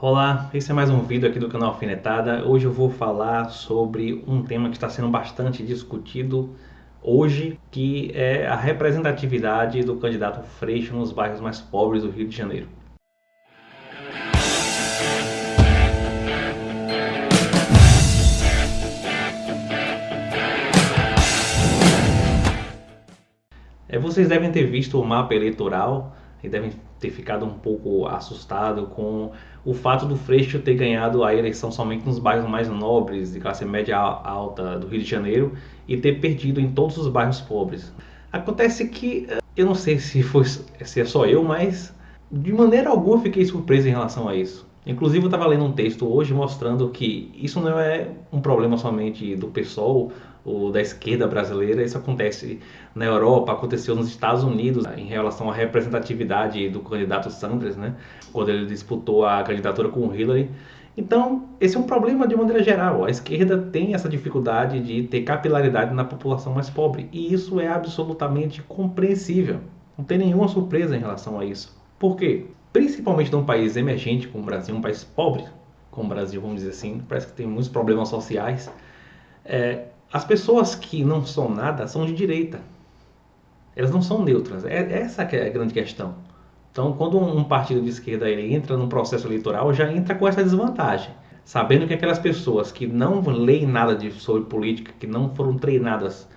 Olá, esse é mais um vídeo aqui do canal Alfinetada. Hoje eu vou falar sobre um tema que está sendo bastante discutido hoje, que é a representatividade do candidato Freixo nos bairros mais pobres do Rio de Janeiro. Vocês devem ter visto o mapa eleitoral e devem ter ficado um pouco assustado com o fato do Freixo ter ganhado a eleição somente nos bairros mais nobres de classe média alta do Rio de Janeiro e ter perdido em todos os bairros pobres. Acontece que eu não sei se é só eu, mas de maneira alguma eu fiquei surpreso em relação a isso. Inclusive eu estava lendo um texto hoje mostrando que isso não é um problema somente do PSOL ou da esquerda brasileira, isso acontece na Europa, aconteceu nos Estados Unidos em relação à representatividade do candidato Sanders, né, quando ele disputou a candidatura com Hillary. Então, esse é um problema de maneira geral. A esquerda tem essa dificuldade de ter capilaridade na população mais pobre, e isso é absolutamente compreensível. Não tem nenhuma surpresa em relação a isso. Por quê? Principalmente num país emergente como o Brasil, um país pobre como o Brasil, vamos dizer assim, parece que tem muitos problemas sociais. As pessoas que não são nada são de direita. Elas não são neutras. Essa que é a grande questão. Então, quando um partido de esquerda ele entra num processo eleitoral, já entra com essa desvantagem. Sabendo que aquelas pessoas que não leem nada sobre política, que não foram treinadas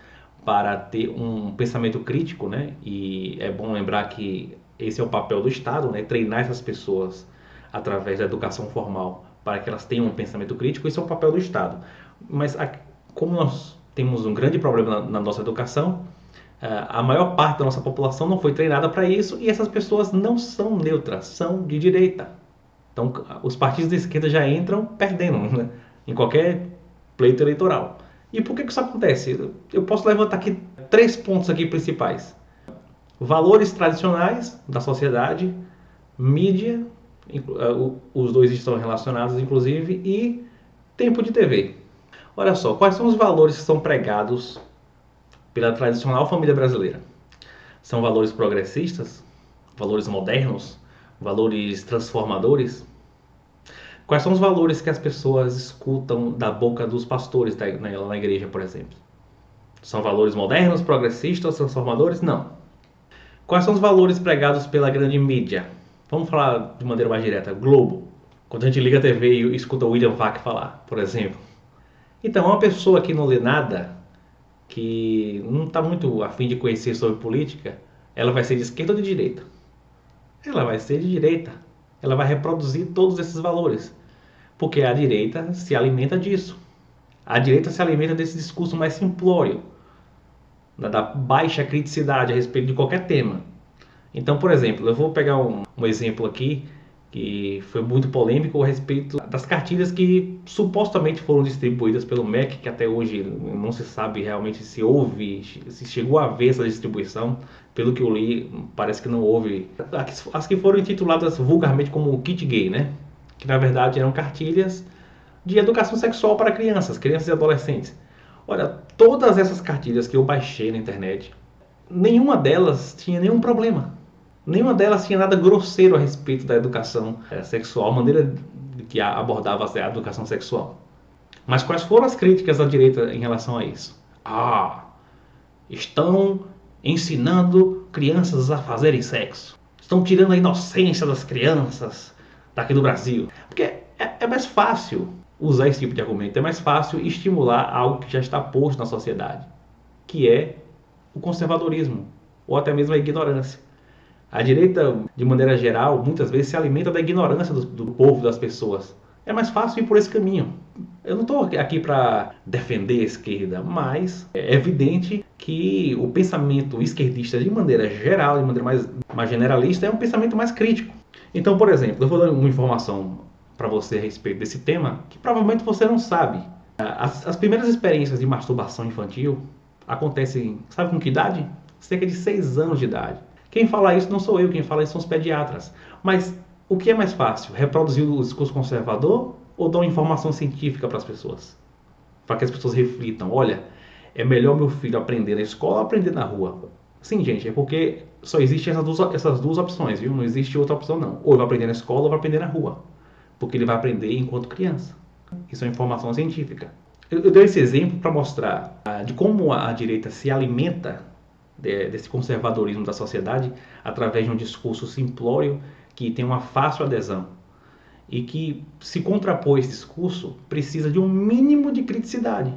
para ter um pensamento crítico, né? E é bom lembrar que esse é o papel do Estado, né? Treinar essas pessoas através da educação formal para que elas tenham um pensamento crítico, esse é o papel do Estado. Mas como nós temos um grande problema na nossa educação, a maior parte da nossa população não foi treinada para isso e essas pessoas não são neutras, são de direita. Então, os partidos de esquerda já entram perdendo, né, em qualquer pleito eleitoral. E por que isso acontece? Eu posso levantar aqui 3 pontos aqui principais. Valores tradicionais da sociedade, mídia, os dois estão relacionados inclusive, e tempo de TV. Olha só, quais são os valores que são pregados pela tradicional família brasileira? São valores progressistas? Valores modernos? Valores transformadores? Quais são os valores que as pessoas escutam da boca dos pastores na igreja, por exemplo? São valores modernos, progressistas, transformadores? Não. Quais são os valores pregados pela grande mídia? Vamos falar de maneira mais direta. Globo. Quando a gente liga a TV e escuta o William Vac falar, por exemplo. Então, uma pessoa que não lê nada, que não está muito afim de conhecer sobre política, ela vai ser de esquerda ou de direita? Ela vai ser de direita. Ela vai reproduzir todos esses valores. Porque a direita se alimenta disso. A direita se alimenta desse discurso mais simplório, da baixa criticidade a respeito de qualquer tema. Então, por exemplo, eu vou pegar um exemplo aqui que foi muito polêmico a respeito das cartilhas que supostamente foram distribuídas pelo MEC, que até hoje não se sabe realmente se houve, se chegou a ver essa distribuição. Pelo que eu li, parece que não houve. As que foram intituladas vulgarmente como kit gay, né? Que na verdade eram cartilhas de educação sexual para crianças e adolescentes. Olha, todas essas cartilhas que eu baixei na internet, nenhuma delas tinha nenhum problema. Nenhuma delas tinha nada grosseiro a respeito da educação sexual, a maneira que abordava a educação sexual. Mas quais foram as críticas da direita em relação a isso? Estão ensinando crianças a fazerem sexo. Estão tirando a inocência das crianças daqui do Brasil. Porque é mais fácil usar esse tipo de argumento, é mais fácil estimular algo que já está posto na sociedade, que é o conservadorismo, ou até mesmo a ignorância. A direita, de maneira geral, muitas vezes se alimenta da ignorância do povo, das pessoas. É mais fácil ir por esse caminho. Eu não estou aqui para defender a esquerda, mas é evidente que o pensamento esquerdista, de maneira geral, de maneira mais generalista, é um pensamento mais crítico. Então, por exemplo, eu vou dar uma informação para você a respeito desse tema que provavelmente você não sabe. As primeiras experiências de masturbação infantil acontecem, sabe com que idade? Cerca de 6 anos de idade. Quem fala isso não sou eu, quem fala isso são os pediatras. Mas o que é mais fácil? Reproduzir o discurso conservador ou dar uma informação científica para as pessoas? Para que as pessoas reflitam, olha, é melhor meu filho aprender na escola ou aprender na rua? Sim, gente, é porque só existem essas duas opções, viu? Não existe outra opção não. Ou vai aprender na escola ou vai aprender na rua. porque ele vai aprender enquanto criança. Isso é informação científica. Eu dei esse exemplo para mostrar de como a direita se alimenta desse conservadorismo da sociedade através de um discurso simplório que tem uma fácil adesão e que, se contrapor esse discurso, precisa de um mínimo de criticidade.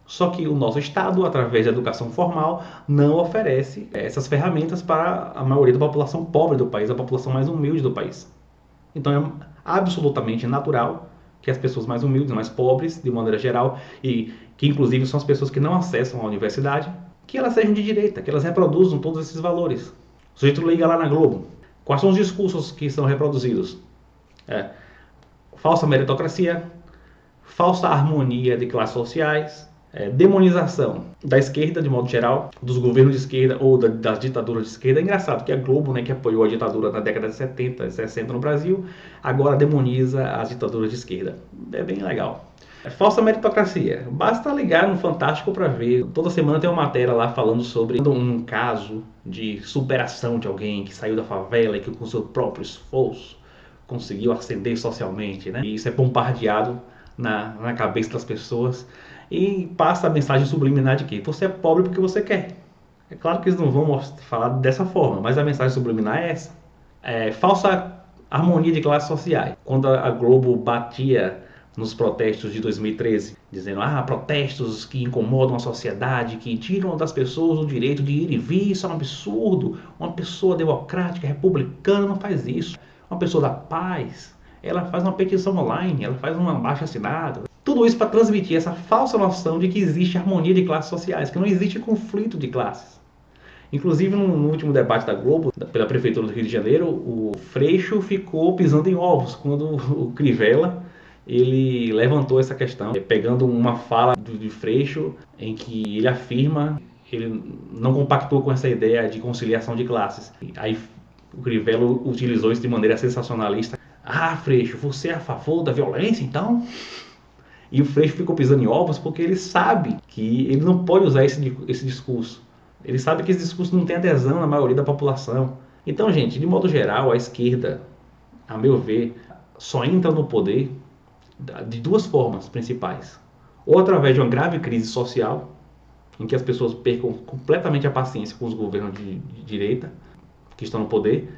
Só que o nosso Estado, através da educação formal, não oferece essas ferramentas para a maioria da população pobre do país, a população mais humilde do país. Então é absolutamente natural que as pessoas mais humildes, mais pobres, de maneira geral, e que inclusive são as pessoas que não acessam a universidade, que elas sejam de direita, que elas reproduzam todos esses valores. O sujeito liga lá na Globo. Quais são os discursos que são reproduzidos? Falsa meritocracia, falsa harmonia de classes sociais, demonização da esquerda de modo geral, dos governos de esquerda ou das ditaduras de esquerda. É engraçado que a Globo, que apoiou a ditadura na década de 70 e 60 no Brasil, agora demoniza as ditaduras de esquerda. É bem legal. Falsa meritocracia. Basta ligar no Fantástico para ver. Toda semana tem uma matéria lá falando sobre um caso de superação de alguém que saiu da favela e que com seu próprio esforço conseguiu ascender socialmente, né? E isso é bombardeado na cabeça das pessoas e passa a mensagem subliminar de que você é pobre porque você quer. É claro que eles não vão falar dessa forma, mas a mensagem subliminar é essa. Falsa harmonia de classes sociais. Quando a Globo batia nos protestos de 2013, dizendo protestos que incomodam a sociedade, que tiram das pessoas o direito de ir e vir, isso é um absurdo. Uma pessoa democrática, republicana não faz isso. Uma pessoa da paz, ela faz uma petição online, ela faz uma baixa-assinada. Tudo isso para transmitir essa falsa noção de que existe harmonia de classes sociais, que não existe conflito de classes. Inclusive, no último debate da Globo, pela Prefeitura do Rio de Janeiro, o Freixo ficou pisando em ovos quando o Crivella ele levantou essa questão, pegando uma fala de Freixo em que ele afirma que ele não compactou com essa ideia de conciliação de classes. Aí o Crivella utilizou isso de maneira sensacionalista. Freixo, você é a favor da violência, então? E o Freixo ficou pisando em ovos porque ele sabe que ele não pode usar esse discurso. Ele sabe que esse discurso não tem adesão na maioria da população. Então, gente, de modo geral, a esquerda, a meu ver, só entra no poder de duas formas principais. Ou através de uma grave crise social, em que as pessoas percam completamente a paciência com os governos de direita, que estão no poder,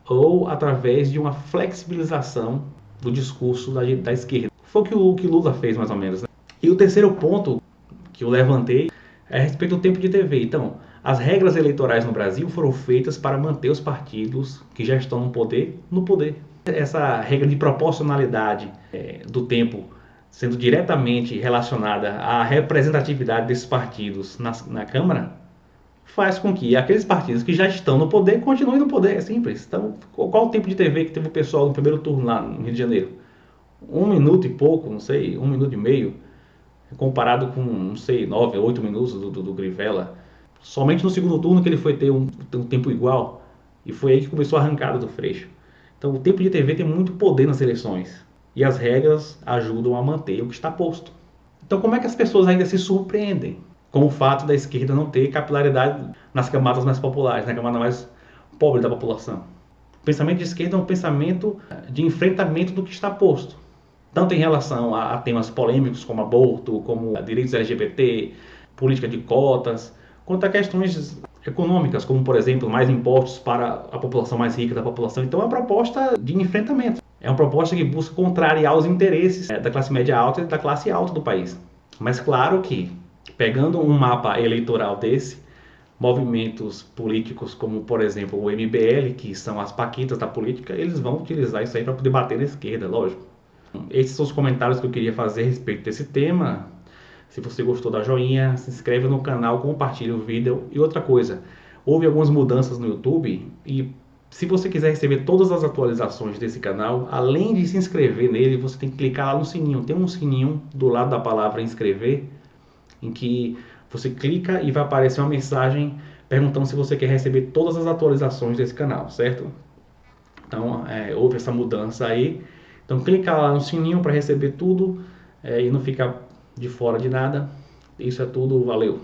ou através de uma flexibilização do discurso da esquerda. Foi o que Lula fez, mais ou menos, né? E o terceiro ponto que eu levantei é a respeito do tempo de TV. Então, as regras eleitorais no Brasil foram feitas para manter os partidos que já estão no poder. Essa regra de proporcionalidade do tempo sendo diretamente relacionada à representatividade desses partidos na Câmara, faz com que aqueles partidos que já estão no poder continuem no poder. É simples. Então, qual o tempo de TV que teve o pessoal no primeiro turno lá no Rio de Janeiro? 1 minuto e pouco, não sei, 1 minuto e meio, comparado com, não sei, 9 ou 8 minutos do Crivella. Somente no segundo turno que ele foi ter um tempo igual, e foi aí que começou a arrancada do Freixo. Então o tempo de TV tem muito poder nas eleições, e as regras ajudam a manter o que está posto. Então como é que as pessoas ainda se surpreendem com o fato da esquerda não ter capilaridade nas camadas mais populares, na camada mais pobre da população? O pensamento de esquerda é um pensamento de enfrentamento do que está posto, tanto em relação a temas polêmicos como aborto, como direitos LGBT, política de cotas, quanto a questões econômicas, como, por exemplo, mais impostos para a população mais rica da população. Então é uma proposta de enfrentamento. É uma proposta que busca contrariar os interesses da classe média alta e da classe alta do país. Mas claro que, pegando um mapa eleitoral desse, movimentos políticos como, por exemplo, o MBL, que são as paquitas da política, eles vão utilizar isso aí para poder bater na esquerda, lógico. Esses são os comentários que eu queria fazer a respeito desse tema. Se você gostou, dá joinha, se inscreve no canal, compartilha o vídeo. E outra coisa, houve algumas mudanças no YouTube e se você quiser receber todas as atualizações desse canal, além de se inscrever nele, você tem que clicar lá no sininho. Tem um sininho do lado da palavra inscrever, em que você clica e vai aparecer uma mensagem perguntando se você quer receber todas as atualizações desse canal, certo? Então, houve essa mudança aí. Então, clica lá no sininho para receber tudo e não ficar de fora de nada. Isso é tudo, valeu!